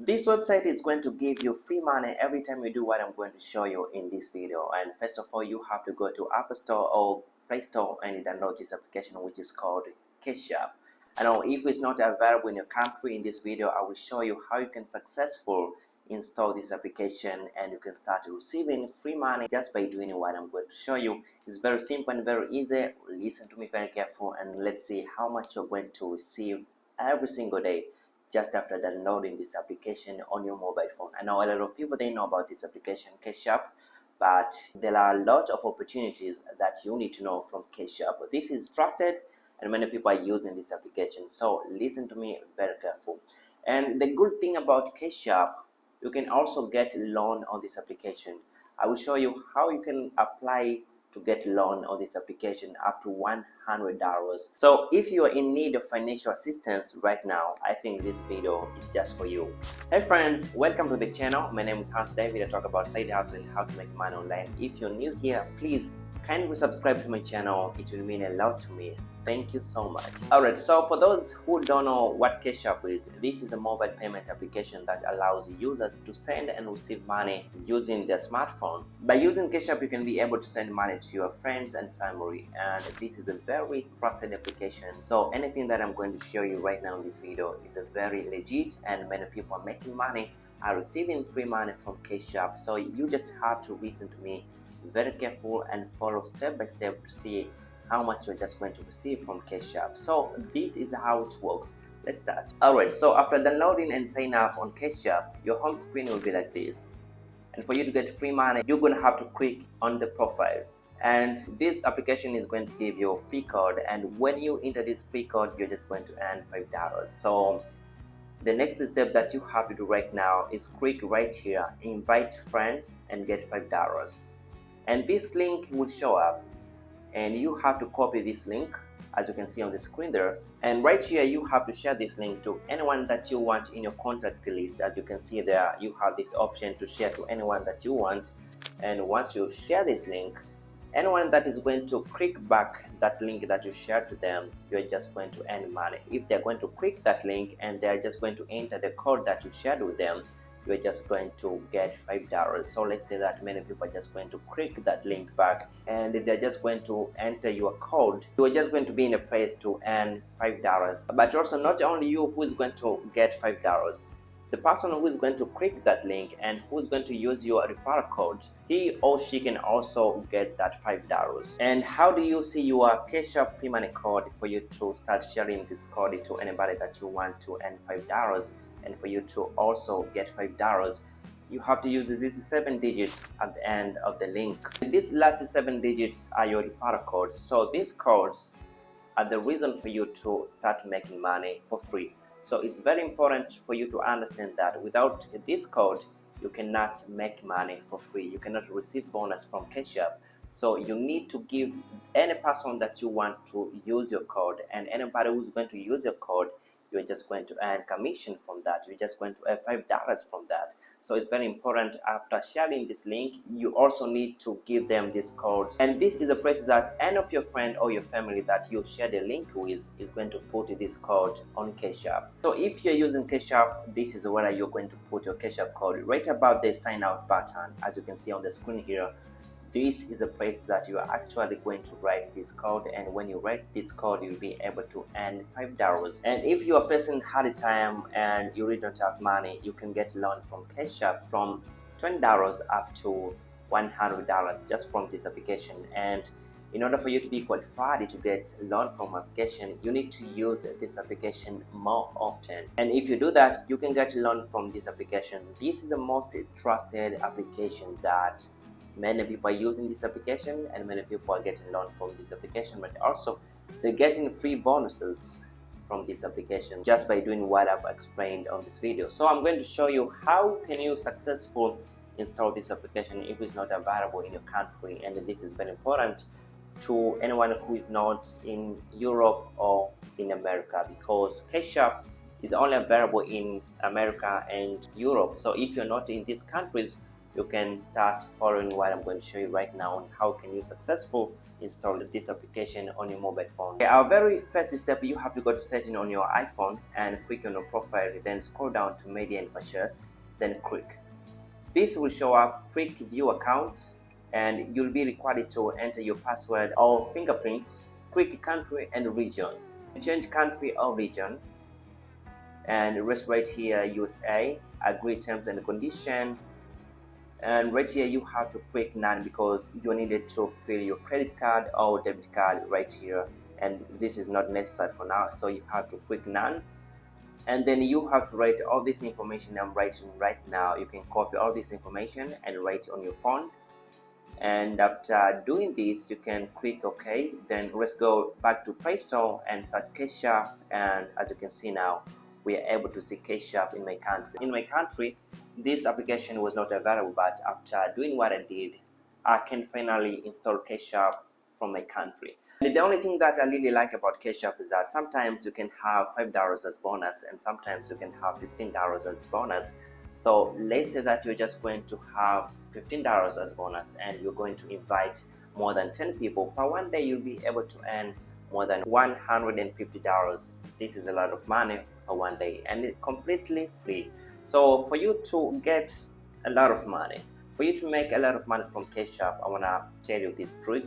This website is going to give you free money every time you do what I'm going to show you in this video. And first of all, you have to go to App Store or Play Store and download this application, which is called Cash App. And now, if it's not available in your country, in this video I will show you how you can successfully install this application and you can start receiving free money just by doing what I'm going to show you. It's very simple and very easy. Listen to me very careful and let's see how much you're going to receive every single day just after downloading this application on your mobile phone. I know a lot of people, they know about this application Cash App, but there are a lot of opportunities that you need to know from Cash App. This is trusted and many people are using this application, so listen to me very careful. And the good thing about Cash App, you can also get loan on this application. I will show you how you can apply to get loan on this application up to $100. So if you are in need of financial assistance right now, I think this video is just for you. Hey friends, welcome to the channel. My name is Hans David. I talk about side hustle and how to make money online. If you're new here, please kindly subscribe to my channel. It will mean a lot to me. Thank you so much. Alright, so for those who don't know what Cash App is, this is a mobile payment application that allows users to send and receive money using their smartphone. By using Cash App, you can be able to send money to your friends and family, and this is a very trusted application. So anything that I'm going to show you right now in this video is a very legit, and many people are making money, are receiving free money from Cash App. So you just have to listen to me very careful and follow step by step to see how much you're just going to receive from Cash App. So this is how it works. Let's start. Alright, so after downloading and sign up on Cash App, your home screen will be like this. And for you to get free money, you're going to have to click on the profile. And this application is going to give you a free code. And when you enter this free code, you're just going to earn $5. So the next step that you have to do right now is click right here, invite friends, and get $5. And this link will show up and you have to copy this link as you can see on the screen there, and right here you have to share this link to anyone that you want in your contact list. As you can see there, you have this option to share to anyone that you want, and once you share this link, anyone that is going to click back that link that you shared to them, you're just going to earn money. If they're going to click that link and they're just going to enter the code that you shared with them, you're just going to get $5. So let's say that many people are just going to click that link back and they're just going to enter your code. You're just going to be in a place to earn $5. But also not only you who is going to get $5. The person who is going to click that link and who is going to use your referral code, he or she can also get that $5. And how do you see your Cash App free money code for you to start sharing this code to anybody that you want to earn $5? And for you to also get $5, you have to use these 7 digits at the end of the link. These last 7 digits are your referral codes. So these codes are the reason for you to start making money for free. So it's very important for you to understand that without this code, you cannot make money for free. You cannot receive bonus from Cash App. So you need to give any person that you want to use your code, and anybody who's going to use your code, you're just going to earn commission from that. You're just going to earn $5 from that. So it's very important, after sharing this link, you also need to give them this code. And this is a place that any of your friend or your family that you share the link with is going to put this code on Cash App. So if you're using Cash App, this is where you're going to put your Cash App code right above the sign out button. As you can see on the screen here, this is a place that you are actually going to write this code, and when you write this code, you'll be able to earn $5. And if you are facing hard time and you really don't have money, you can get loan from Cash App from $20 up to $100 just from this application. And in order for you to be qualified to get a loan from application, you need to use this application more often. And if you do that, you can get a loan from this application. This is the most trusted application that many people are using this application, and many people are getting loan from this application, but also they're getting free bonuses from this application just by doing what I've explained on this video. So I'm going to show you how can you successfully install this application if it's not available in your country. And this is very important to anyone who is not in Europe or in America, because Cash App is only available in America and Europe. So if you're not in these countries, you can start following what I'm going to show you right now on how can you successfully install this application on your mobile phone. Okay, our very first step, you have to go to setting on your iPhone and click on your profile, then scroll down to media and purchase, then click. This will show up quick view account, and you'll be required to enter your password or fingerprint, click country and region. Change country or region, and rest right here USA, agree terms and condition, and right here you have to click none because you needed to fill your credit card or debit card right here, and this is not necessary for now, so you have to click none. And then you have to write all this information I'm writing right now. You can copy all this information and write on your phone, and after doing this you can click OK. Then let's go back to Play Store and search Cash-App, and as you can see now we are able to see Cash-App in my country. In my country this application was not available, but after doing what I did, I can finally install Cash-App from my country. And the only thing that I really like about Cash-App is that sometimes you can have $5 as bonus, and sometimes you can have $15 as bonus. So let's say that you're just going to have $15 as bonus and you're going to invite more than 10 people. Per one day you'll be able to earn more than $150. This is a lot of money for one day, and it's completely free. So for you to get a lot of money, for you to make a lot of money from Cash-App, I want to tell you this trick.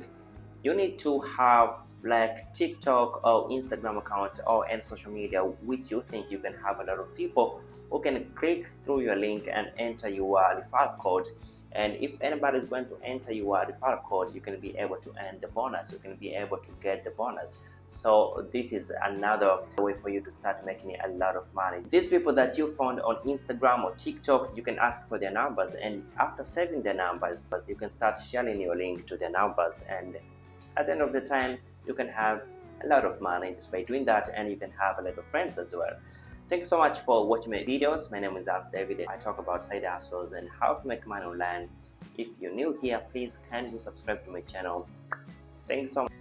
You need to have like TikTok or Instagram account or any social media which you think you can have a lot of people who can click through your link and enter your referral code. And if anybody is going to enter your referral code, you can be able to earn the bonus. You can be able to get the bonus. So this is another way for you to start making a lot of money. These people that you found on Instagram or TikTok, you can ask for their numbers, and after saving their numbers, you can start sharing your link to their numbers, and at the end of the time you can have a lot of money just by doing that, and you can have a lot of friends as well. Thank you so much for watching my videos. My name is Alf David. I talk about side hustles and how to make money online. If you're new here, please kindly subscribe to my channel. Thanks so much.